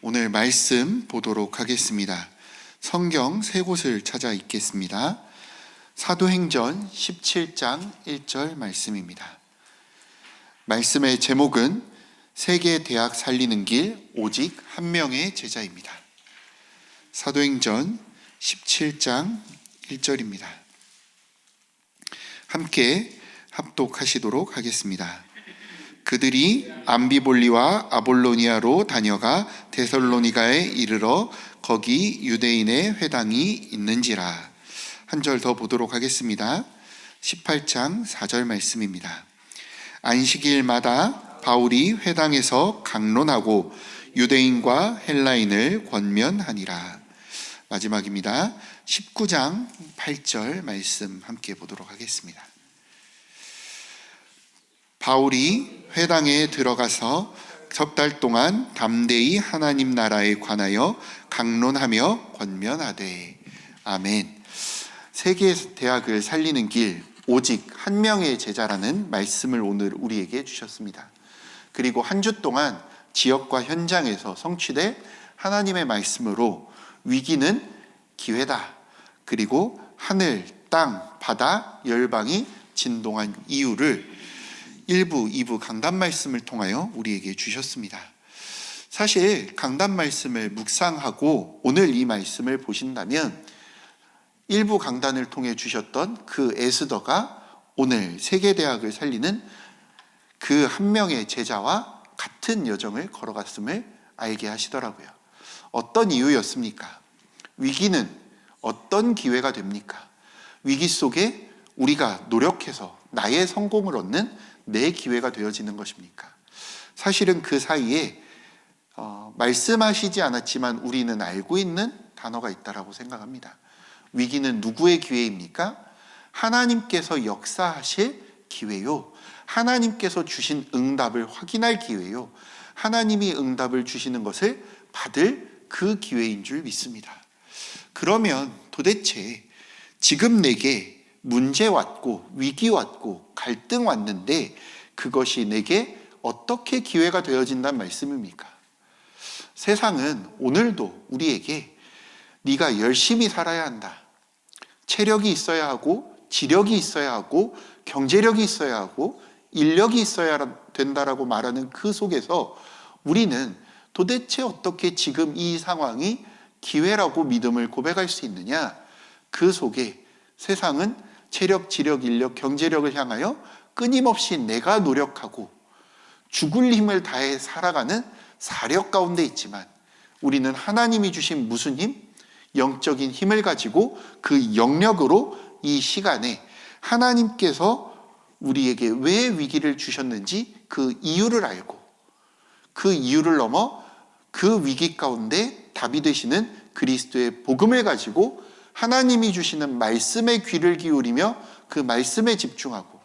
오늘 말씀 보도록 하겠습니다. 성경 세 곳을 찾아 읽겠습니다. 사도행전 17장 1절 말씀입니다. 말씀의 제목은 세계 대학 살리는 길 오직 한 명의 제자입니다. 사도행전 17장 1절입니다. 함께 합독하시도록 하겠습니다. 그들이 암비볼리와 아볼로니아로 다녀가 데살로니가에 이르러 거기 유대인의 회당이 있는지라. 한 절 더 보도록 하겠습니다. 18장 4절 말씀입니다. 안식일마다 바울이 회당에서 강론하고 유대인과 헬라인을 권면하니라. 마지막입니다. 19장 8절 말씀 함께 보도록 하겠습니다. 바울이 회당에 들어가서 석 달 동안 담대히 하나님 나라에 관하여 강론하며 권면하되. 아멘. 세계 대학을 살리는 길 오직 한 명의 제자라는 말씀을 오늘 우리에게 주셨습니다. 그리고 한 주 동안 지역과 현장에서 성취될 하나님의 말씀으로 위기는 기회다. 그리고 하늘, 땅, 바다, 열방이 진동한 이유를 1부, 2부 강단 말씀을 통하여 우리에게 주셨습니다. 사실 강단 말씀을 묵상하고 오늘 이 말씀을 보신다면 1부 강단을 통해 주셨던 그 에스더가 오늘 세계대학을 살리는 그 한 명의 제자와 같은 여정을 걸어갔음을 알게 하시더라고요. 어떤 이유였습니까? 위기는 어떤 기회가 됩니까? 위기 속에 우리가 노력해서 나의 성공을 얻는 내 기회가 되어지는 것입니까? 사실은 그 사이에 말씀하시지 않았지만 우리는 알고 있는 단어가 있다고 생각합니다. 위기는 누구의 기회입니까? 하나님께서 역사하실 기회요. 하나님께서 주신 응답을 확인할 기회요. 하나님이 응답을 주시는 것을 받을 그 기회인 줄 믿습니다. 그러면 도대체 지금 내게 문제 왔고 위기 왔고 갈등 왔는데 그것이 내게 어떻게 기회가 되어진다는 말씀입니까? 세상은 오늘도 우리에게 네가 열심히 살아야 한다. 체력이 있어야 하고 지력이 있어야 하고 경제력이 있어야 하고 인력이 있어야 된다라고 말하는 그 속에서 우리는 도대체 어떻게 지금 이 상황이 기회라고 믿음을 고백할 수 있느냐? 그 속에 세상은 체력, 지력, 인력, 경제력을 향하여 끊임없이 내가 노력하고 죽을 힘을 다해 살아가는 사력 가운데 있지만 우리는 하나님이 주신 무슨 힘? 영적인 힘을 가지고 그 영력으로 이 시간에 하나님께서 우리에게 왜 위기를 주셨는지 그 이유를 알고 그 이유를 넘어 그 위기 가운데 답이 되시는 그리스도의 복음을 가지고 하나님이 주시는 말씀에 귀를 기울이며 그 말씀에 집중하고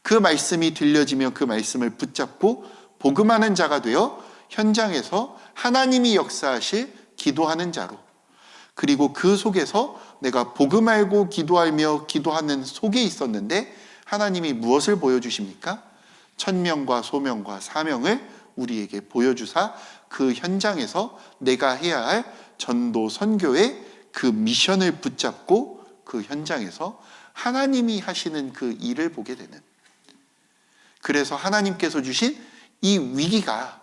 그 말씀이 들려지며 그 말씀을 붙잡고 복음하는 자가 되어 현장에서 하나님이 역사하실 기도하는 자로, 그리고 그 속에서 내가 복음 알고 기도하며 기도하는 속에 있었는데 하나님이 무엇을 보여주십니까? 천명과 소명과 사명을 우리에게 보여주사 그 현장에서 내가 해야 할 전도 선교의 그 미션을 붙잡고 그 현장에서 하나님이 하시는 그 일을 보게 되는, 그래서 하나님께서 주신 이 위기가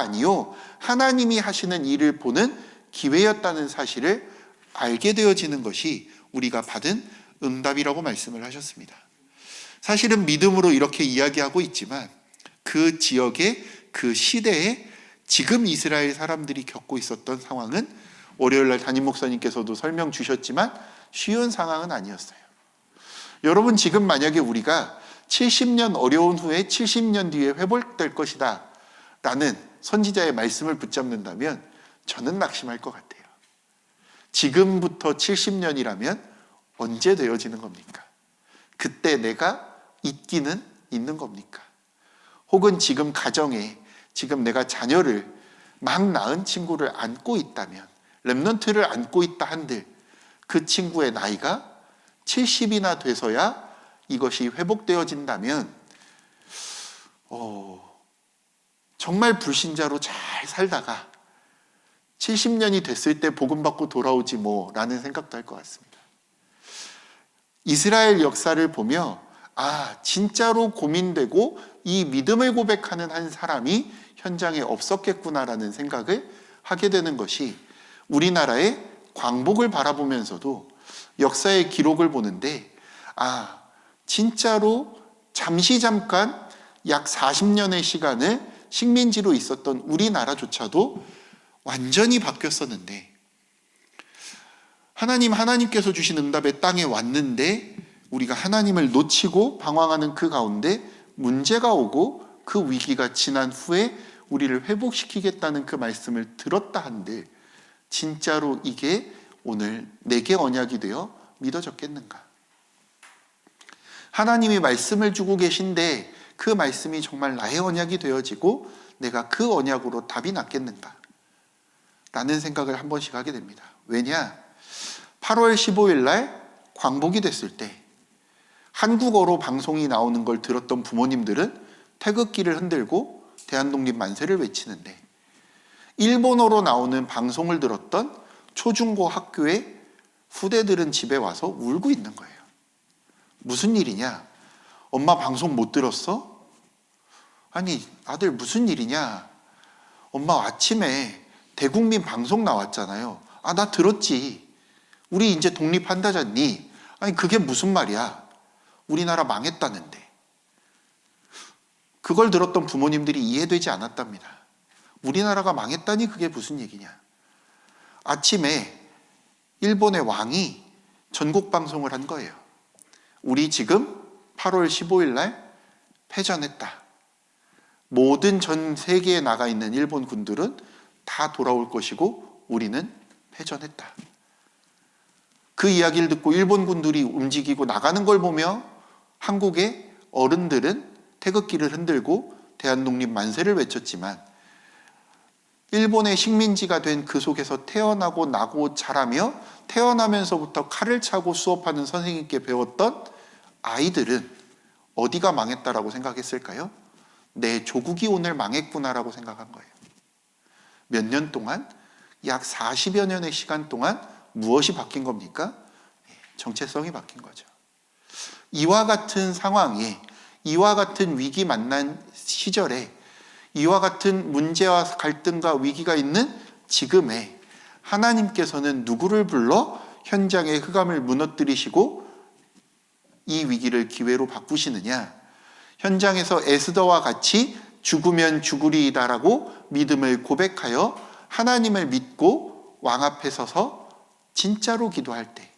아니요 하나님이 하시는 일을 보는 기회였다는 사실을 알게 되어지는 것이 우리가 받은 응답이라고 말씀을 하셨습니다. 사실은 믿음으로 이렇게 이야기하고 있지만 그 지역의 그 시대에 지금 이스라엘 사람들이 겪고 있었던 상황은 월요일날 담임 목사님께서도 설명 주셨지만 쉬운 상황은 아니었어요. 여러분, 지금 만약에 우리가 70년 어려운 후에 70년 뒤에 회복될 것이다 라는 선지자의 말씀을 붙잡는다면 저는 낙심할 것 같아요. 지금부터 70년이라면 언제 되어지는 겁니까? 그때 내가 있기는 있는 겁니까? 혹은 지금 가정에 지금 내가 자녀를 막 낳은 친구를 안고 있다면, 렘넌트를 안고 있다 한들 그 친구의 나이가 70이나 돼서야 이것이 회복되어진다면 정말 불신자로 잘 살다가 70년이 됐을 때 복음 받고 돌아오지 뭐 라는 생각도 할 것 같습니다. 이스라엘 역사를 보며 진짜로 고민되고 이 믿음을 고백하는 한 사람이 현장에 없었겠구나라는 생각을 하게 되는 것이 우리나라의 광복을 바라보면서도 역사의 기록을 보는데 진짜로 잠깐 약 40년의 시간을 식민지로 있었던 우리나라조차도 완전히 바뀌었었는데 하나님께서 주신 응답의 땅에 왔는데 우리가 하나님을 놓치고 방황하는 그 가운데 문제가 오고 그 위기가 지난 후에 우리를 회복시키겠다는 그 말씀을 들었다 한들 진짜로 이게 오늘 내게 언약이 되어 믿어졌겠는가? 하나님이 말씀을 주고 계신데 그 말씀이 정말 나의 언약이 되어지고 내가 그 언약으로 답이 났겠는가? 라는 생각을 한 번씩 하게 됩니다. 왜냐? 8월 15일 날 광복이 됐을 때 한국어로 방송이 나오는 걸 들었던 부모님들은 태극기를 흔들고 대한독립 만세를 외치는데 일본어로 나오는 방송을 들었던 초중고 학교의 후대들은 집에 와서 울고 있는 거예요. 무슨 일이냐? 엄마 방송 못 들었어? 아니 아들 무슨 일이냐? 엄마 아침에 대국민 방송 나왔잖아요. 나 들었지. 우리 이제 독립한다잖니? 아니 그게 무슨 말이야? 우리나라 망했다는데. 그걸 들었던 부모님들이 이해되지 않았답니다. 우리나라가 망했다니 그게 무슨 얘기냐? 아침에 일본의 왕이 전국 방송을 한 거예요. 우리 지금 8월 15일 날 패전했다. 모든 전 세계에 나가 있는 일본 군들은 다 돌아올 것이고 우리는 패전했다. 그 이야기를 듣고 일본 군들이 움직이고 나가는 걸 보며 한국의 어른들은 태극기를 흔들고 대한독립 만세를 외쳤지만 일본의 식민지가 된 그 속에서 태어나고 나고 자라며 태어나면서부터 칼을 차고 수업하는 선생님께 배웠던 아이들은 어디가 망했다라고 생각했을까요? 내 조국이 오늘 망했구나라고 생각한 거예요. 몇 년 동안? 약 40여 년의 시간 동안 무엇이 바뀐 겁니까? 정체성이 바뀐 거죠. 이와 같은 상황에 이와 같은 위기 만난 시절에 이와 같은 문제와 갈등과 위기가 있는 지금에 하나님께서는 누구를 불러 현장의 흑암을 무너뜨리시고 이 위기를 기회로 바꾸시느냐? 현장에서 에스더와 같이 죽으면 죽으리이다라고 믿음을 고백하여 하나님을 믿고 왕 앞에 서서 진짜로 기도할 때,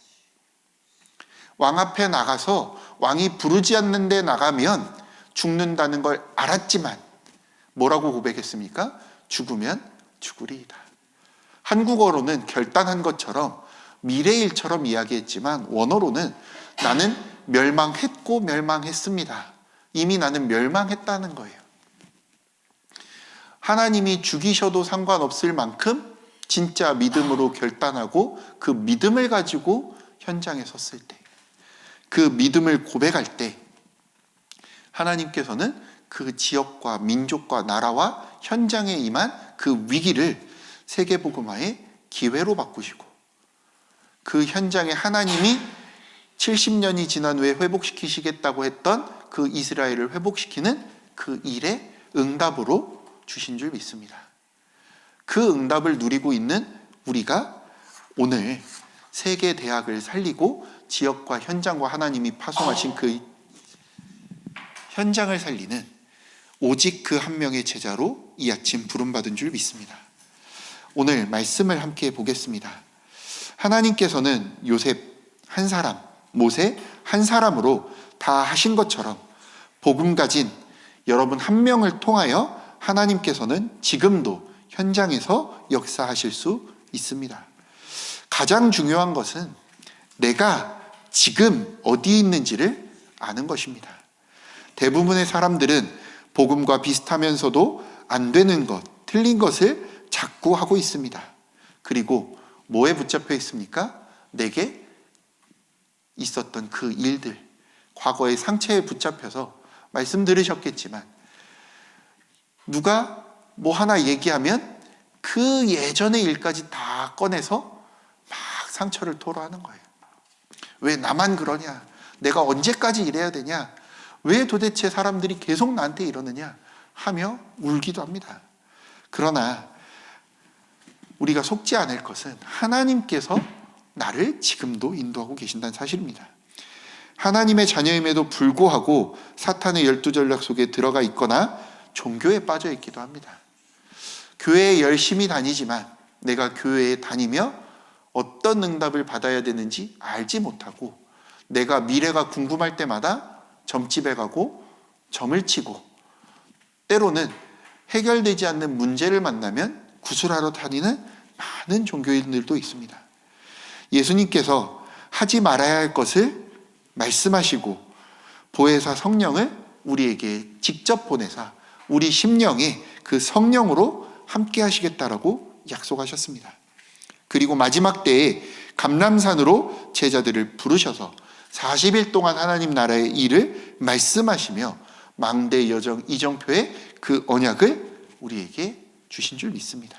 왕 앞에 나가서 왕이 부르지 않는 데 나가면 죽는다는 걸 알았지만 뭐라고 고백했습니까? 죽으면 죽으리이다. 한국어로는 결단한 것처럼 미래일처럼 이야기했지만 원어로는 나는 멸망했고 멸망했습니다. 이미 나는 멸망했다는 거예요. 하나님이 죽이셔도 상관없을 만큼 진짜 믿음으로 결단하고 그 믿음을 가지고 현장에 섰을 때, 그 믿음을 고백할 때 하나님께서는 그 지역과 민족과 나라와 현장에 임한 그 위기를 세계복음화의 기회로 바꾸시고 그 현장에 하나님이 70년이 지난 후에 회복시키시겠다고 했던 그 이스라엘을 회복시키는 그 일의 응답으로 주신 줄 믿습니다. 그 응답을 누리고 있는 우리가 오늘 세계 대학을 살리고 지역과 현장과 하나님이 파송하신 그 현장을 살리는 오직 그 한 명의 제자로 이 아침 부름받은 줄 믿습니다. 오늘 말씀을 함께 보겠습니다. 하나님께서는 요셉 한 사람, 모세 한 사람으로 다 하신 것처럼 복음 가진 여러분 한 명을 통하여 하나님께서는 지금도 현장에서 역사하실 수 있습니다. 가장 중요한 것은 내가 지금 어디에 있는지를 아는 것입니다. 대부분의 사람들은 복음과 비슷하면서도 안 되는 것, 틀린 것을 자꾸 하고 있습니다. 그리고 뭐에 붙잡혀 있습니까? 내게 있었던 그 일들, 과거의 상처에 붙잡혀서 말씀 들으셨겠지만 누가 뭐 하나 얘기하면 그 예전의 일까지 다 꺼내서 막 상처를 토로하는 거예요. 왜 나만 그러냐? 내가 언제까지 이래야 되냐? 왜 도대체 사람들이 계속 나한테 이러느냐? 하며 울기도 합니다. 그러나 우리가 속지 않을 것은 하나님께서 나를 지금도 인도하고 계신다는 사실입니다. 하나님의 자녀임에도 불구하고 사탄의 12전략 속에 들어가 있거나 종교에 빠져 있기도 합니다. 교회에 열심히 다니지만 내가 교회에 다니며 어떤 응답을 받아야 되는지 알지 못하고 내가 미래가 궁금할 때마다 점집에 가고 점을 치고 때로는 해결되지 않는 문제를 만나면 구술하러 다니는 많은 종교인들도 있습니다. 예수님께서 하지 말아야 할 것을 말씀하시고 보혜사 성령을 우리에게 직접 보내사 우리 심령에 그 성령으로 함께 하시겠다라고 약속하셨습니다. 그리고 마지막 때에 감람산으로 제자들을 부르셔서 40일 동안 하나님 나라의 일을 말씀하시며 망대 여정 이정표의 그 언약을 우리에게 주신 줄 믿습니다.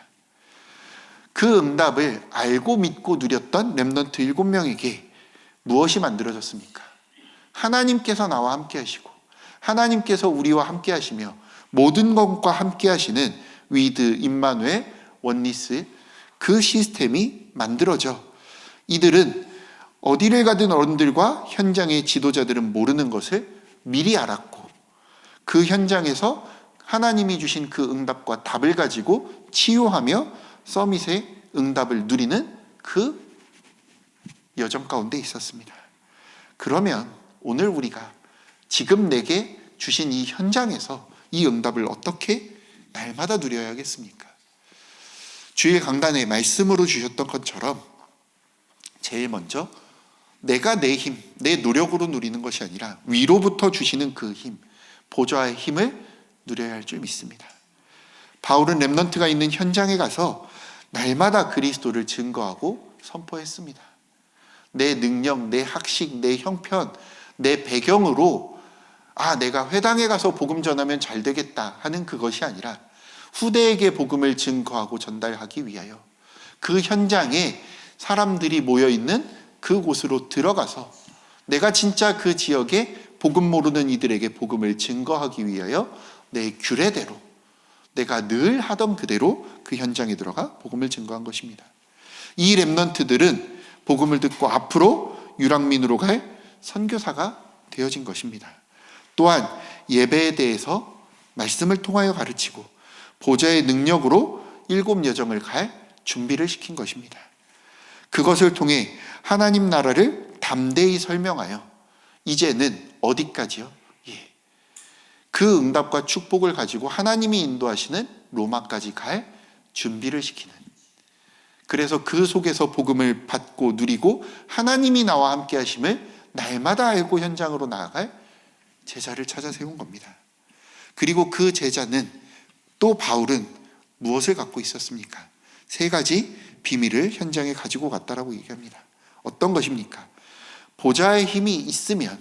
그 응답을 알고 믿고 누렸던 렘넌트 7명에게 무엇이 만들어졌습니까? 하나님께서 나와 함께 하시고 하나님께서 우리와 함께 하시며 모든 것과 함께 하시는 위드, 임마누엘, 원리스 그 시스템이 만들어져 이들은 어디를 가든 어른들과 현장의 지도자들은 모르는 것을 미리 알았고 그 현장에서 하나님이 주신 그 응답과 답을 가지고 치유하며 서밋의 응답을 누리는 그 여정 가운데 있었습니다. 그러면 오늘 우리가 지금 내게 주신 이 현장에서 이 응답을 어떻게 날마다 누려야겠습니까? 주일 강단에 말씀으로 주셨던 것처럼 제일 먼저 내가 내 힘, 내 노력으로 누리는 것이 아니라 위로부터 주시는 그 힘, 보좌의 힘을 누려야 할 줄 믿습니다. 바울은 렘넌트가 있는 현장에 가서 날마다 그리스도를 증거하고 선포했습니다. 내 능력, 내 학식, 내 형편, 내 배경으로 내가 회당에 가서 복음 전하면 잘 되겠다 하는 그것이 아니라 후대에게 복음을 증거하고 전달하기 위하여 그 현장에 사람들이 모여있는 그곳으로 들어가서 내가 진짜 그 지역에 복음 모르는 이들에게 복음을 증거하기 위하여 내 규례대로 내가 늘 하던 그대로 그 현장에 들어가 복음을 증거한 것입니다. 이 렘넌트들은 복음을 듣고 앞으로 유랑민으로 갈 선교사가 되어진 것입니다. 또한 예배에 대해서 말씀을 통하여 가르치고 보좌의 능력으로 7 여정을 갈 준비를 시킨 것입니다. 그것을 통해 하나님 나라를 담대히 설명하여 이제는 어디까지요? 그 응답과 축복을 가지고 하나님이 인도하시는 로마까지 갈 준비를 시키는, 그래서 그 속에서 복음을 받고 누리고 하나님이 나와 함께 하심을 날마다 알고 현장으로 나아갈 제자를 찾아 세운 겁니다. 그리고 그 제자는 또 바울은 무엇을 갖고 있었습니까? 3가지 비밀을 현장에 가지고 갔다라고 얘기합니다. 어떤 것입니까? 보좌의 힘이 있으면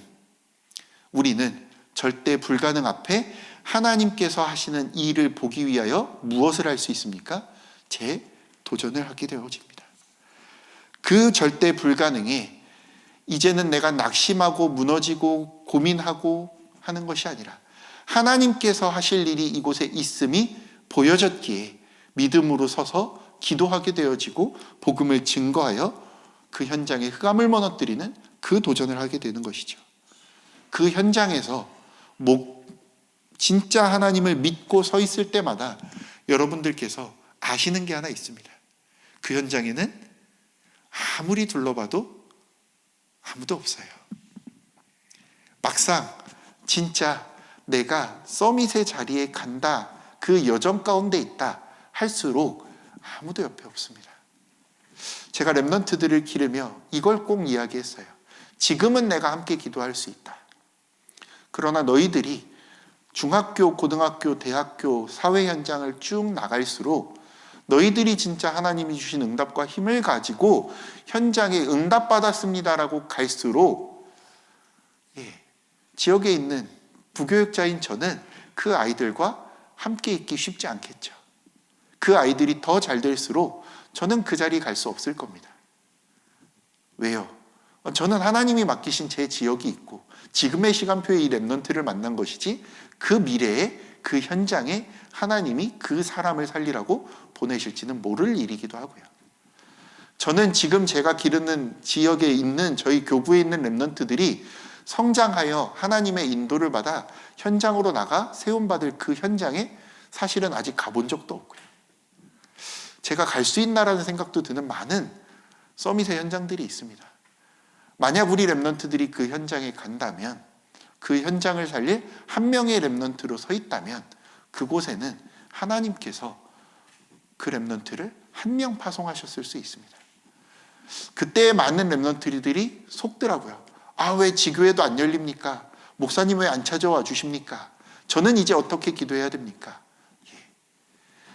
우리는 절대 불가능 앞에 하나님께서 하시는 일을 보기 위하여 무엇을 할 수 있습니까? 재도전을 하게 되어집니다. 그 절대 불가능에 이제는 내가 낙심하고 무너지고 고민하고 하는 것이 아니라 하나님께서 하실 일이 이곳에 있음이 보여졌기에 믿음으로 서서 기도하게 되어지고 복음을 증거하여 그 현장에 흑암을 무너뜨리는 그 도전을 하게 되는 것이죠. 그 현장에서 진짜 하나님을 믿고 서 있을 때마다 여러분들께서 아시는 게 하나 있습니다. 그 현장에는 아무리 둘러봐도 아무도 없어요. 막상 진짜 내가 서밋의 자리에 간다, 그 여정 가운데 있다 할수록 아무도 옆에 없습니다. 제가 렘넌트들을 기르며 이걸 꼭 이야기했어요. 지금은 내가 함께 기도할 수 있다. 그러나 너희들이 중학교, 고등학교, 대학교, 사회 현장을 쭉 나갈수록 너희들이 진짜 하나님이 주신 응답과 힘을 가지고 현장에 응답받았습니다라고 갈수록 지역에 있는 부교육자인 저는 그 아이들과 함께 있기 쉽지 않겠죠. 그 아이들이 더 잘 될수록 저는 그 자리에 갈 수 없을 겁니다. 왜요? 저는 하나님이 맡기신 제 지역이 있고 지금의 시간표에 이 렘넌트를 만난 것이지, 그 미래에 그 현장에 하나님이 그 사람을 살리라고 보내실지는 모를 일이기도 하고요. 저는 지금 제가 기르는 지역에 있는 저희 교구에 있는 렘넌트들이 성장하여 하나님의 인도를 받아 현장으로 나가 세움받을 그 현장에 사실은 아직 가본 적도 없고요. 제가 갈 수 있나라는 생각도 드는 많은 서밋의 현장들이 있습니다. 만약 우리 렘넌트들이 그 현장에 간다면, 그 현장을 살릴 한 명의 렘넌트로 서 있다면 그곳에는 하나님께서 그 렘넌트를 한 명 파송하셨을 수 있습니다. 그때 많은 렘넌트들이 속더라고요. 왜 지교회도 안 열립니까? 목사님 왜 안 찾아와 주십니까? 저는 이제 어떻게 기도해야 됩니까?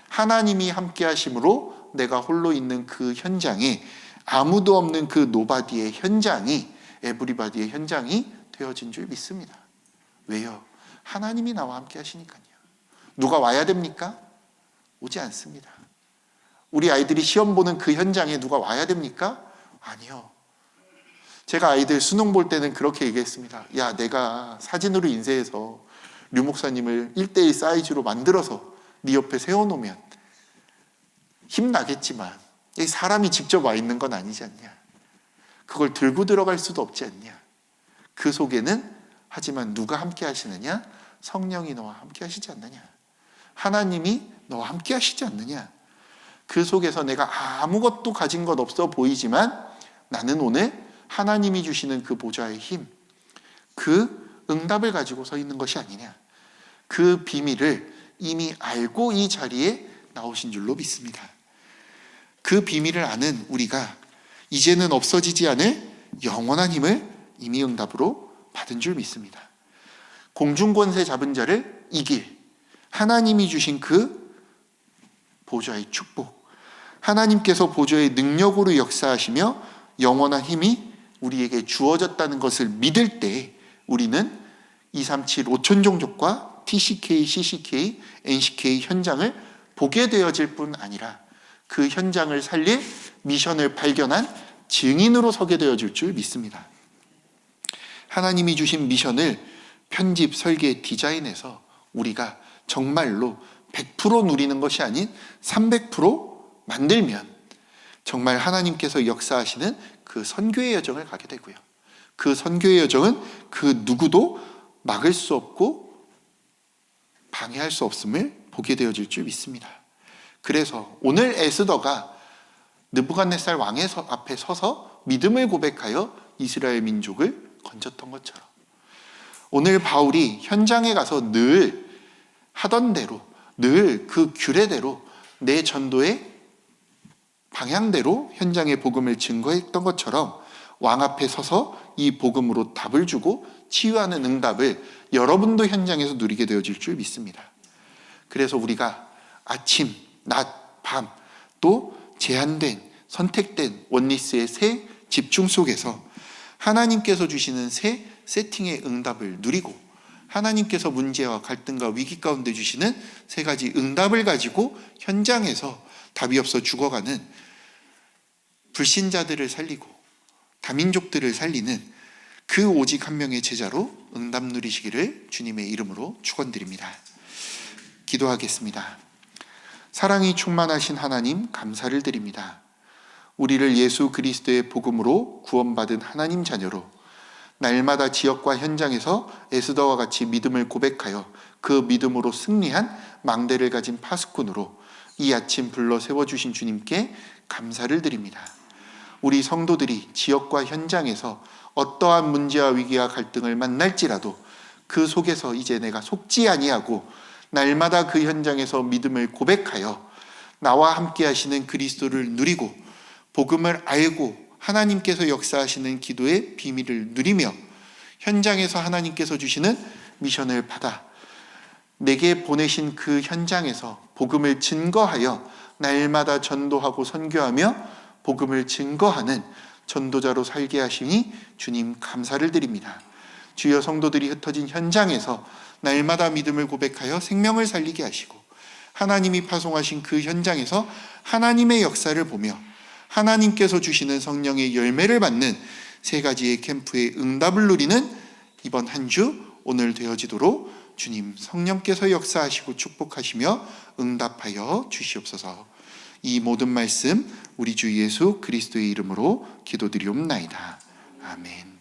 하나님이 함께 하심으로 내가 홀로 있는 그 현장에, 아무도 없는 그 노바디의 현장이 에브리바디의 현장이 되어진 줄 믿습니다. 왜요? 하나님이 나와 함께 하시니까요. 누가 와야 됩니까? 오지 않습니다. 우리 아이들이 시험 보는 그 현장에 누가 와야 됩니까? 아니요. 제가 아이들 수능 볼 때는 그렇게 얘기했습니다. 야, 내가 사진으로 인쇄해서 류 목사님을 1:1 사이즈로 만들어서 네 옆에 세워놓으면 힘나겠지만 사람이 직접 와 있는 건 아니지 않냐. 그걸 들고 들어갈 수도 없지 않냐. 그 속에는 하지만 누가 함께 하시느냐? 성령이 너와 함께 하시지 않느냐. 하나님이 너와 함께 하시지 않느냐. 그 속에서 내가 아무것도 가진 것 없어 보이지만 나는 오늘 하나님이 주시는 그 보좌의 힘, 그 응답을 가지고 서 있는 것이 아니냐. 그 비밀을 이미 알고 이 자리에 나오신 줄로 믿습니다. 그 비밀을 아는 우리가 이제는 없어지지 않을 영원한 힘을 이미 응답으로 받은 줄 믿습니다. 공중권세 잡은 자를 이길 하나님이 주신 그 보좌의 축복, 하나님께서 보좌의 능력으로 역사하시며 영원한 힘이 우리에게 주어졌다는 것을 믿을 때 우리는 237 5천종족과 TCK, CCK, NCK 현장을 보게 되어질 뿐 아니라 그 현장을 살릴 미션을 발견한 증인으로 서게 되어질 줄 믿습니다. 하나님이 주신 미션을 편집, 설계, 디자인해서 우리가 정말로 100% 누리는 것이 아닌 300% 만들면 정말 하나님께서 역사하시는 그 선교의 여정을 가게 되고요. 그 선교의 여정은 그 누구도 막을 수 없고 방해할 수 없음을 보게 되어질 줄 믿습니다. 그래서 오늘 에스더가 느부갓네살 왕의 앞에 서서 믿음을 고백하여 이스라엘 민족을 건졌던 것처럼 오늘 바울이 현장에 가서 늘 하던 대로, 늘 그 규례대로 내 전도의 방향대로 현장의 복음을 증거했던 것처럼 왕 앞에 서서 이 복음으로 답을 주고 치유하는 응답을 여러분도 현장에서 누리게 되어질 줄 믿습니다. 그래서 우리가 아침, 낮, 밤 또 제한된, 선택된 원리스의 새 집중 속에서 하나님께서 주시는 새 세팅의 응답을 누리고 하나님께서 문제와 갈등과 위기 가운데 주시는 세 가지 응답을 가지고 현장에서 답이 없어 죽어가는 불신자들을 살리고 다민족들을 살리는 그 오직 한 명의 제자로 응답 누리시기를 주님의 이름으로 축원드립니다. 기도하겠습니다. 사랑이 충만하신 하나님 감사를 드립니다. 우리를 예수 그리스도의 복음으로 구원받은 하나님 자녀로 날마다 지역과 현장에서 에스더와 같이 믿음을 고백하여 그 믿음으로 승리한 망대를 가진 파수꾼으로 이 아침 불러 세워주신 주님께 감사를 드립니다. 우리 성도들이 지역과 현장에서 어떠한 문제와 위기와 갈등을 만날지라도 그 속에서 이제 내가 속지 아니하고 날마다 그 현장에서 믿음을 고백하여 나와 함께 하시는 그리스도를 누리고 복음을 알고 하나님께서 역사하시는 기도의 비밀을 누리며 현장에서 하나님께서 주시는 미션을 받아 내게 보내신 그 현장에서 복음을 증거하여 날마다 전도하고 선교하며 복음을 증거하는 전도자로 살게 하시니 주님 감사를 드립니다. 주여 성도들이 흩어진 현장에서 날마다 믿음을 고백하여 생명을 살리게 하시고 하나님이 파송하신 그 현장에서 하나님의 역사를 보며 하나님께서 주시는 성령의 열매를 받는 세 가지의 캠프의 응답을 누리는 이번 한 주 오늘 되어지도록 주님 성령께서 역사하시고 축복하시며 응답하여 주시옵소서. 이 모든 말씀 우리 주 예수 그리스도의 이름으로 기도드리옵나이다. 아멘.